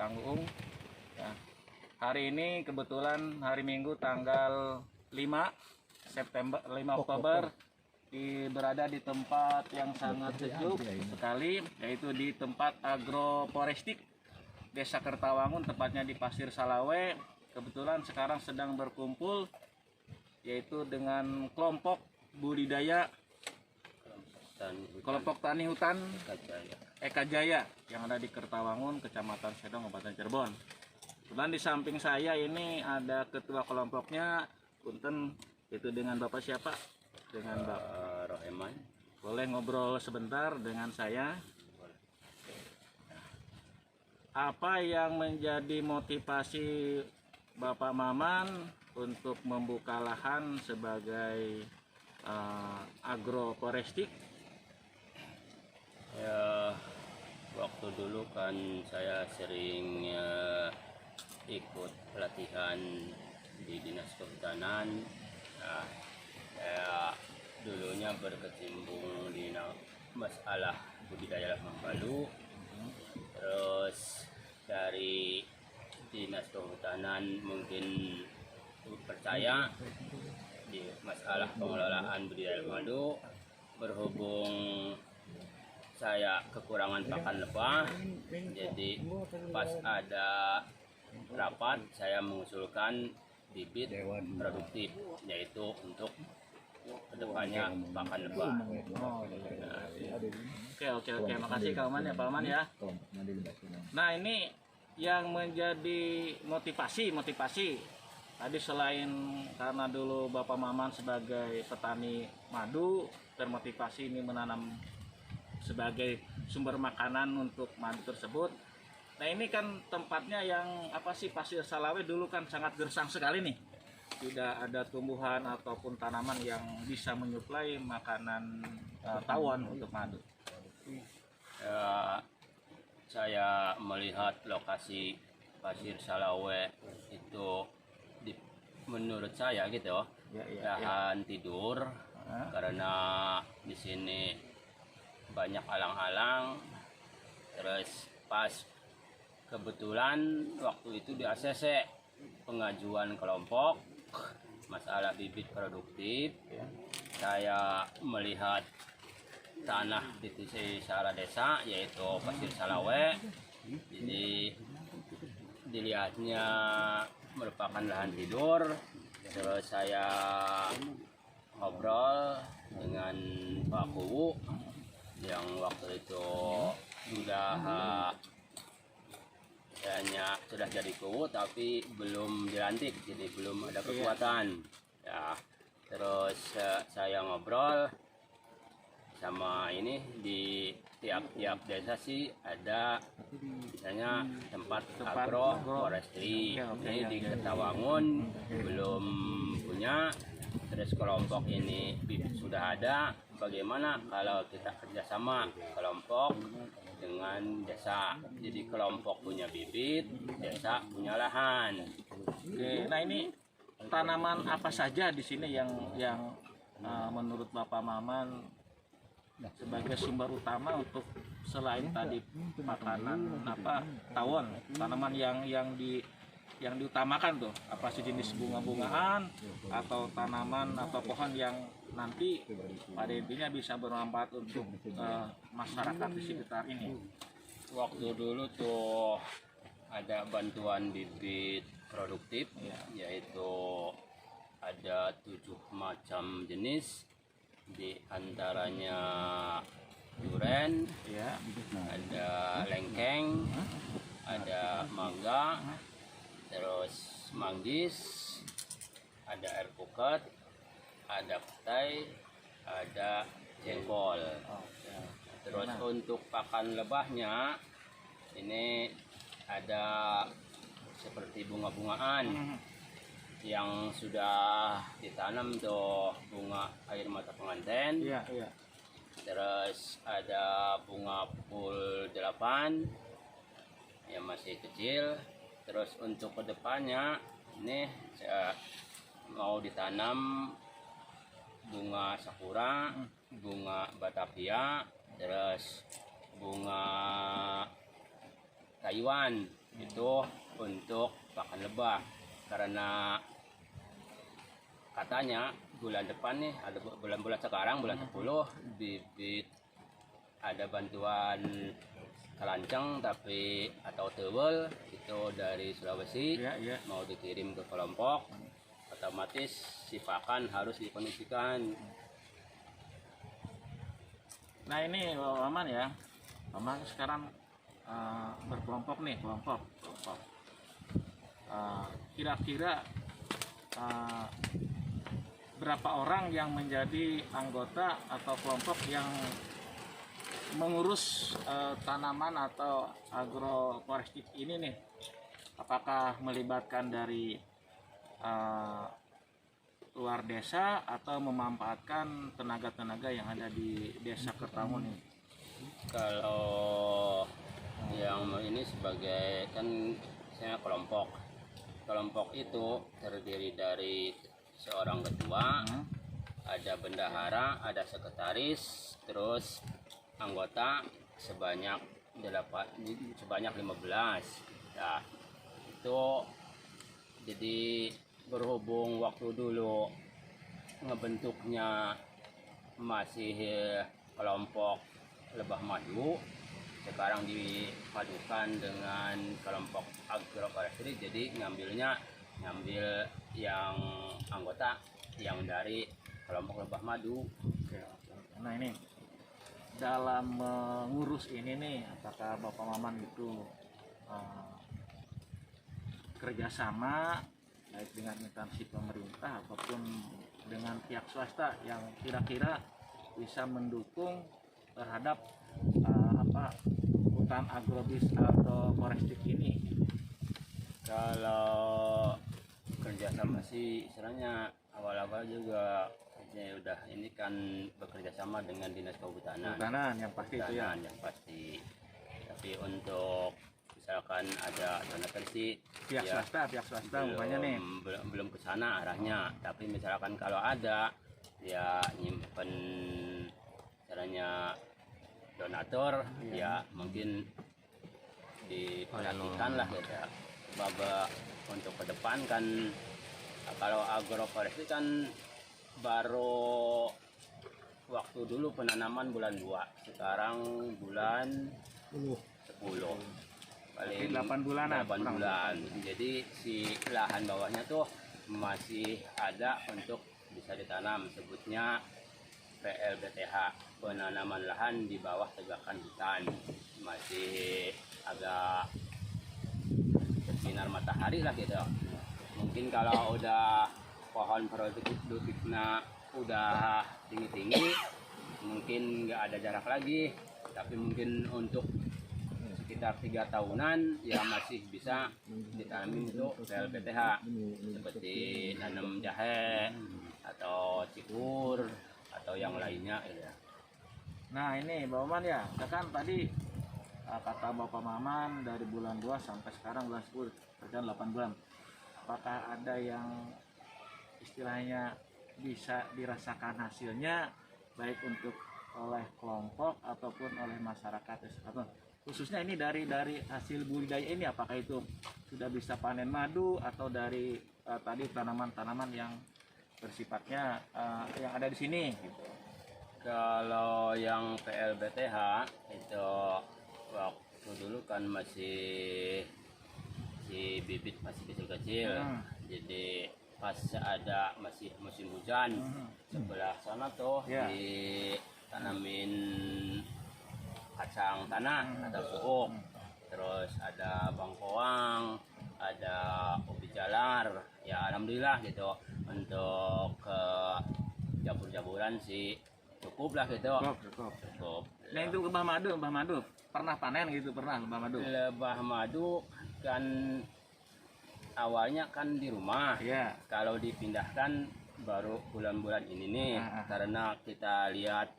Kang Uung. Ya. Hari ini kebetulan hari Minggu tanggal 5 Oktober berada di tempat yang sangat sejuk sekali, yaitu di tempat agroforestik Desa Kertawangun, tepatnya di Pasir Salawe. Kebetulan sekarang sedang berkumpul yaitu dengan kelompok budidaya kelompok tani hutan Eka Jaya yang ada di Kertawangun, Kecamatan Sedong, Kabupaten Cirebon. Dan di samping saya ini ada ketua kelompoknya, punten, itu dengan Bapak siapa? Dengan Bapak Roheman. Boleh ngobrol sebentar dengan saya? Apa yang menjadi motivasi Bapak Maman untuk membuka lahan sebagai agroforestik? Ya, waktu dulu kan saya sering ikut pelatihan di Dinas Kehutanan. Nah, saya dulunya berkecimpung di masalah budidaya lemah balu. Terus dari Dinas Kehutanan mungkin percaya di masalah pengelolaan budidaya lemah balu. Berhubung saya kekurangan pakan lebah, jadi pas ada rapat saya mengusulkan bibit produktif, yaitu untuk kedepannya pakan lebah. Oke, makasih Kak Oman ya, Pak Oman ya. Nah, ini yang menjadi motivasi tadi, selain karena dulu Bapak Maman sebagai petani madu termotivasi ini menanam sebagai sumber makanan untuk madu tersebut. Nah, ini kan tempatnya yang Pasir Salawe dulu kan sangat gersang sekali nih. Tidak ada tumbuhan ataupun tanaman yang bisa menyuplai makanan tawon untuk madu. Ya, saya melihat lokasi Pasir Salawe itu menurut saya gitu, lahan tidur, karena di sini banyak alang-alang. Terus pas kebetulan waktu itu di ACC pengajuan kelompok masalah bibit produktif, saya melihat tanah di secara desa yaitu Pasir Salawe, jadi dilihatnya merupakan lahan tidur. Terus saya ngobrol dengan Pak Kuwu yang waktu itu sudah jadi Kuwu tapi belum dilantik, jadi belum ada kekuatan ya. Terus saya ngobrol sama ini, di tiap-tiap desa sih ada misalnya tempat agroforestry. Ini di Kertawangun belum punya. Terus kelompok ini bibit sudah ada. Bagaimana kalau kita kerjasama kelompok dengan desa? Jadi kelompok punya bibit, desa punya lahan. Oke, nah ini tanaman apa saja di sini yang menurut Bapak Maman sebagai sumber utama untuk selain tadi makanan tawon, tanaman yang diutamakan tuh apa sih, jenis bunga-bungaan atau tanaman atau pohon yang nanti pada intinya bisa bermanfaat untuk masyarakat di sekitar ini? Waktu dulu tuh ada bantuan bibit produktif, yaitu ada 7 macam jenis, di antaranya duren, ada lengkeng, ada mangga, terus manggis, ada air pukat, ada petai, ada jengkol. Terus untuk pakan lebahnya ini ada seperti bunga-bungaan yang sudah ditanam tuh, bunga air mata pengantin. Terus ada bunga pukul 8 yang masih kecil. Terus untuk kedepannya ini saya mau ditanam bunga sakura, bunga batavia, terus bunga Taiwan. itu untuk pakan lebah, karena katanya bulan depan nih, ada bulan-bulan sekarang bulan 10 bibit ada bantuan kelanceng tapi atau tewel itu dari Sulawesi, Iya, iya. mau dikirim ke kelompok, otomatis si pakan harus dikondisikan. Nah ini Bapak Maman ya, Maman sekarang berkelompok nih, kelompok. Kira-kira berapa orang yang menjadi anggota atau kelompok yang mengurus tanaman atau agroforestry ini nih? Apakah melibatkan dari luar desa atau memanfaatkan tenaga-tenaga yang ada di desa Kertamun nih? Kalau yang ini sebagai kan saya kelompok itu terdiri dari seorang ketua, ada bendahara, ada sekretaris, terus anggota sebanyak 15. Nah, itu jadi berhubung waktu dulu ngebentuknya masih kelompok lebah madu, sekarang dipadukan dengan kelompok agroforestry, jadi ngambil yang anggota yang dari kelompok lebah madu. Nah ini dalam mengurus ini nih, apakah Bapak Maman itu kerjasama baik dengan instansi pemerintah ataupun dengan pihak swasta yang kira-kira bisa mendukung terhadap hutan agrobis atau forestry ini? Kalau kerjasama sih istilahnya awal-awal juga saya udah ini kan bekerja sama dengan dinas kehutanan. Kehutanan yang pasti itu ya. Yang pasti. Tapi untuk misalkan ada donatur sih Pihak swasta umpamanya nih. belum ke sana arahnya. Tapi misalkan kalau ada ya nyimpen caranya donatur, ya mungkin diperhatikan lah gitu ya. Bahwa untuk ke depan kan kalau agroforestry kan baru waktu dulu penanaman bulan 2, sekarang bulan 10. Paling 8 bulanan. 8 bulan. Jadi si lahan bawahnya tuh masih ada untuk bisa ditanam, sebutnya PLBTH, penanaman lahan di bawah tegakan hutan. Masih agak bersinar matahari lah gitu. Mungkin kalau udah pohon produktifnya udah tinggi-tinggi, mungkin nggak ada jarak lagi, tapi mungkin untuk sekitar 3 tahunan ya masih bisa ditanamin itu PLBTH, seperti nanam jahe atau cikur atau yang lainnya gitu ya. Nah ini Bapak Maman ya, kan tadi kata Bapak Maman dari bulan 2 sampai sekarang bulan 10, berjalan 8 bulan. Apakah ada yang istilahnya bisa dirasakan hasilnya baik untuk oleh kelompok ataupun oleh masyarakat, atau khususnya ini dari hasil budidaya ini, apakah itu sudah bisa panen madu atau dari tadi tanaman-tanaman yang bersifatnya yang ada di sini gitu. Kalau yang PLBTH itu waktu dulu kan masih si bibit masih kecil-kecil, jadi pas ada masih musim hujan, sebelah sana tuh ditanamin kacang tanah atau suuk, terus ada bangkoang, ada ubi jalar, ya alhamdulillah gitu untuk jabur-jaburan sih cukup lah gitu. Cukup. Nah itu lebah madu pernah panen gitu, pernah lebah madu? Lebah madu kan awalnya kan di rumah, kalau dipindahkan baru bulan-bulan ini nih, karena kita lihat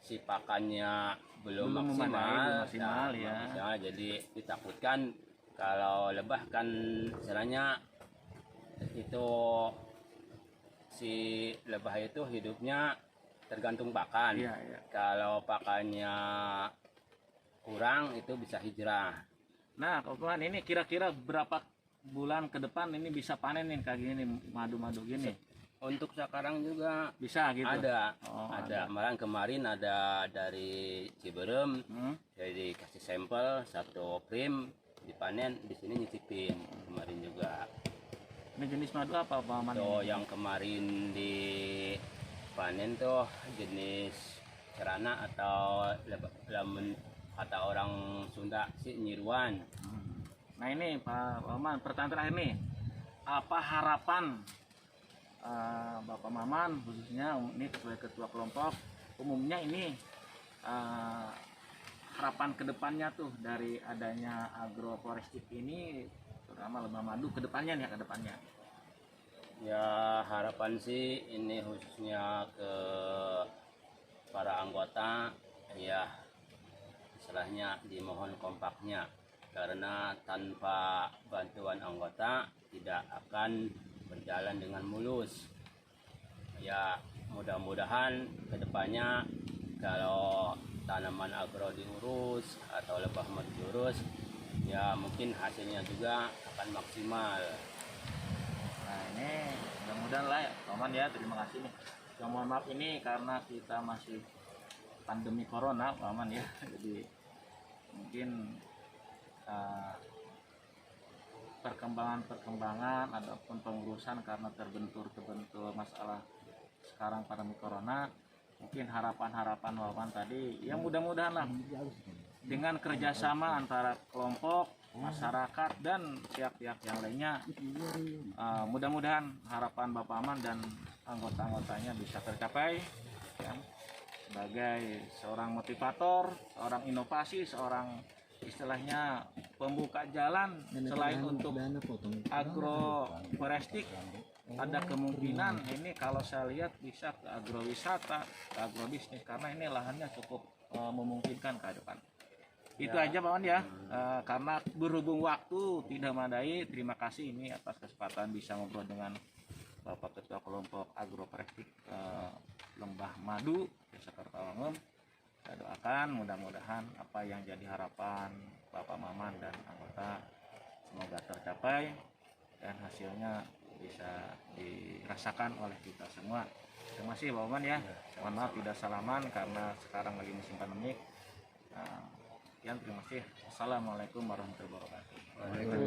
si pakannya belum maksimal, ya. Jadi ditakutkan kalau lebah kan istilahnya itu si lebah itu hidupnya tergantung pakan. Kalau pakannya kurang itu bisa hijrah. Nah, Paman, ini kira-kira berapa bulan ke depan ini bisa panen nih kayak gini nih, madu-madu gini? Untuk sekarang juga Bisa gitu? ada. Oh, Ada. Malah kemarin ada dari Ciberem, jadi kasih sampel satu krim dipanen, di sini nyicipin kemarin juga. Ini jenis madu apa, Paman? Tuh yang kemarin di panen tuh jenis cerana atau lamun kata orang Sunda sih nyiruan. Nah ini Pak Maman, pertanyaan terakhir nih, apa harapan Bapak Maman khususnya ini sebagai ketua kelompok, umumnya ini harapan kedepannya tuh dari adanya agroforestik ini, terutama lebah madu kedepannya nih, kedepannya. Ya harapan sih ini khususnya ke para anggota, ya istilahnya dimohon kompaknya, karena tanpa bantuan anggota tidak akan berjalan dengan mulus. Ya mudah-mudahan kedepannya kalau tanaman agro diurus atau lebah madu diurus, ya mungkin hasilnya juga akan maksimal. Nah ini mudah-mudahan lah ya Paman ya, terima kasih nih. Yang mohon maaf ini karena kita masih pandemi corona Paman ya, jadi mungkin perkembangan ataupun pengurusan karena terbentur masalah sekarang pandemi corona, mungkin harapan-harapan Paman tadi yang mudah-mudahan lah dengan kerjasama antara kelompok masyarakat dan pihak-pihak yang lainnya, mudah-mudahan harapan Bapak Aman dan anggota-anggotanya bisa tercapai ya, sebagai seorang motivator, seorang inovasi, seorang istilahnya pembuka jalan. Selain untuk agroforestik, ada kemungkinan ini kalau saya lihat bisa ke agrowisata, ke agrobisnis, karena ini lahannya cukup memungkinkan ke depan. Itu aja Pak Wan ya, karena berhubung waktu tidak memadai, terima kasih ini atas kesempatan bisa ngobrol dengan Bapak Ketua Kelompok Agroforestik Lembah Madu Desa Kertawangum. Saya doakan mudah-mudahan apa yang jadi harapan Bapak Maman dan anggota semoga tercapai dan hasilnya bisa dirasakan oleh kita semua. Terima kasih Bapak Maman ya. Mohon maaf tidak salaman karena sekarang lagi musim pandemik. Terima kasih. Assalamualaikum warahmatullahi wabarakatuh.